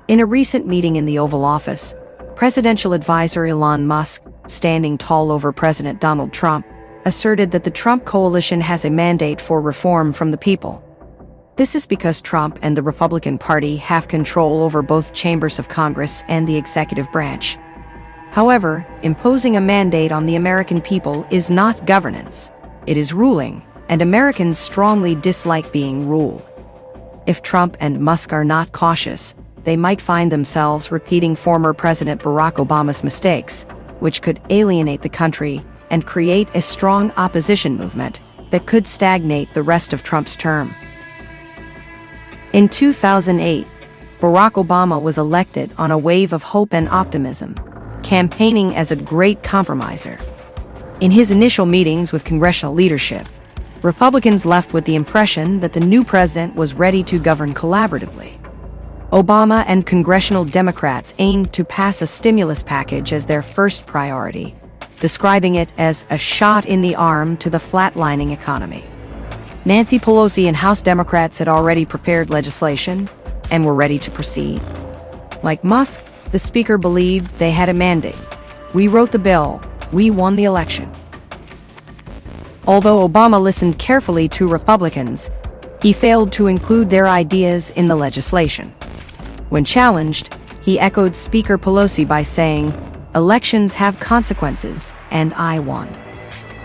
In a recent meeting in the Oval Office, presidential advisor Elon Musk, standing tall over President Donald Trump, asserted that the Trump coalition has a mandate for reform from the people. This is because Trump and the Republican Party have control over both chambers of Congress and the executive branch. However, imposing a mandate on the American people is not governance. It is ruling, and Americans strongly dislike being ruled. If Trump and Musk are not cautious, they might find themselves repeating former President Barack Obama's mistakes, which could alienate the country and create a strong opposition movement that could stagnate the rest of Trump's term. In 2008, Barack Obama was elected on a wave of hope and optimism, campaigning as a great compromiser. In his initial meetings with congressional leadership, Republicans left with the impression that the new president was ready to govern collaboratively. Obama and congressional Democrats aimed to pass a stimulus package as their first priority, describing it as a shot in the arm to the flatlining economy. Nancy Pelosi and House Democrats had already prepared legislation and were ready to proceed. Like Musk, the speaker believed they had a mandate. "We wrote the bill. We won the election." Although Obama listened carefully to Republicans, he failed to include their ideas in the legislation. When challenged, he echoed Speaker Pelosi by saying, "Elections have consequences, and I won."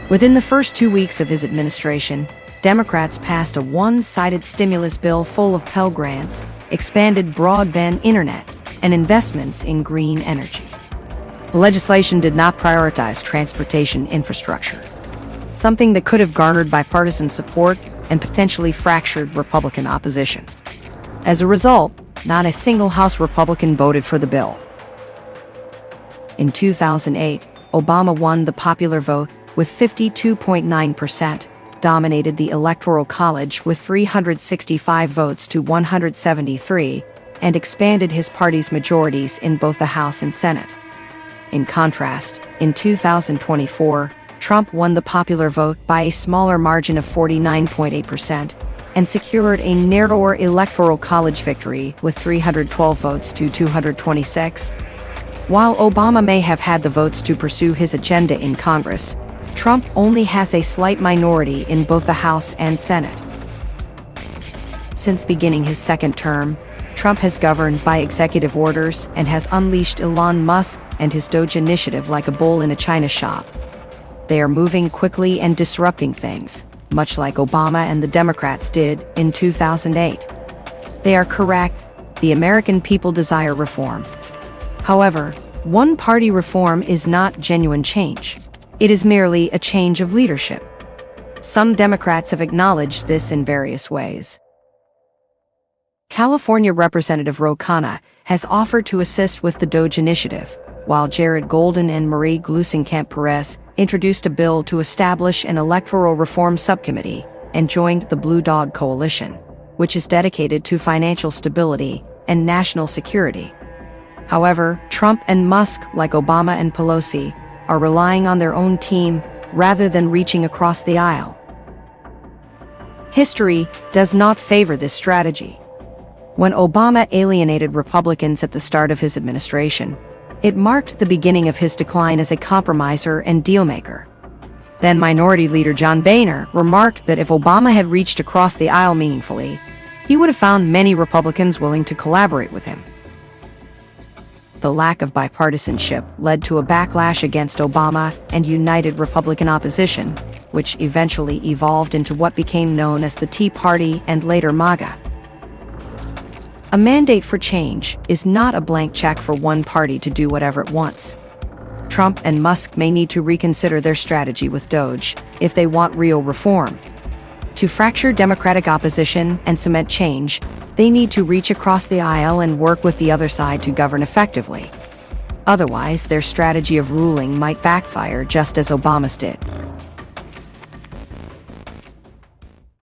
Within the first 2 weeks of his administration, Democrats passed a one-sided stimulus bill full of Pell Grants, expanded broadband internet, and investments in green energy. The legislation did not prioritize transportation infrastructure, something that could have garnered bipartisan support and potentially fractured Republican opposition. As a result, not a single House Republican voted for the bill. In 2008, Obama won the popular vote with 52.9%, dominated the Electoral College with 365 votes to 173, and expanded his party's majorities in both the House and Senate. In contrast, in 2024, Trump won the popular vote by a smaller margin of 49.8% and secured a narrower Electoral College victory with 312 votes to 226. While Obama may have had the votes to pursue his agenda in Congress, Trump only has a slight minority in both the House and Senate. Since beginning his second term, Trump has governed by executive orders and has unleashed Elon Musk and his Doge initiative like a bull in a china shop. They are moving quickly and disrupting things, much like Obama and the Democrats did in 2008. They are correct. The American people desire reform. However, one-party reform is not genuine change. It is merely a change of leadership. Some Democrats have acknowledged this in various ways. California Representative Ro Khanna has offered to assist with the Doge initiative, while Jared Golden and Marie Gluesenkamp-Perez introduced a bill to establish an electoral reform subcommittee and joined the Blue Dog Coalition, which is dedicated to financial stability and national security. However, Trump and Musk, like Obama and Pelosi, are relying on their own team rather than reaching across the aisle. History does not favor this strategy. When Obama alienated Republicans at the start of his administration, it marked the beginning of his decline as a compromiser and dealmaker. Then Minority Leader John Boehner remarked that if Obama had reached across the aisle meaningfully, he would have found many Republicans willing to collaborate with him. The lack of bipartisanship led to a backlash against Obama and united Republican opposition, which eventually evolved into what became known as the Tea Party and later MAGA. A mandate for change is not a blank check for one party to do whatever it wants. Trump and Musk may need to reconsider their strategy with Doge if they want real reform. To fracture Democratic opposition and cement change, they need to reach across the aisle and work with the other side to govern effectively. Otherwise, their strategy of ruling might backfire just as Obama's did.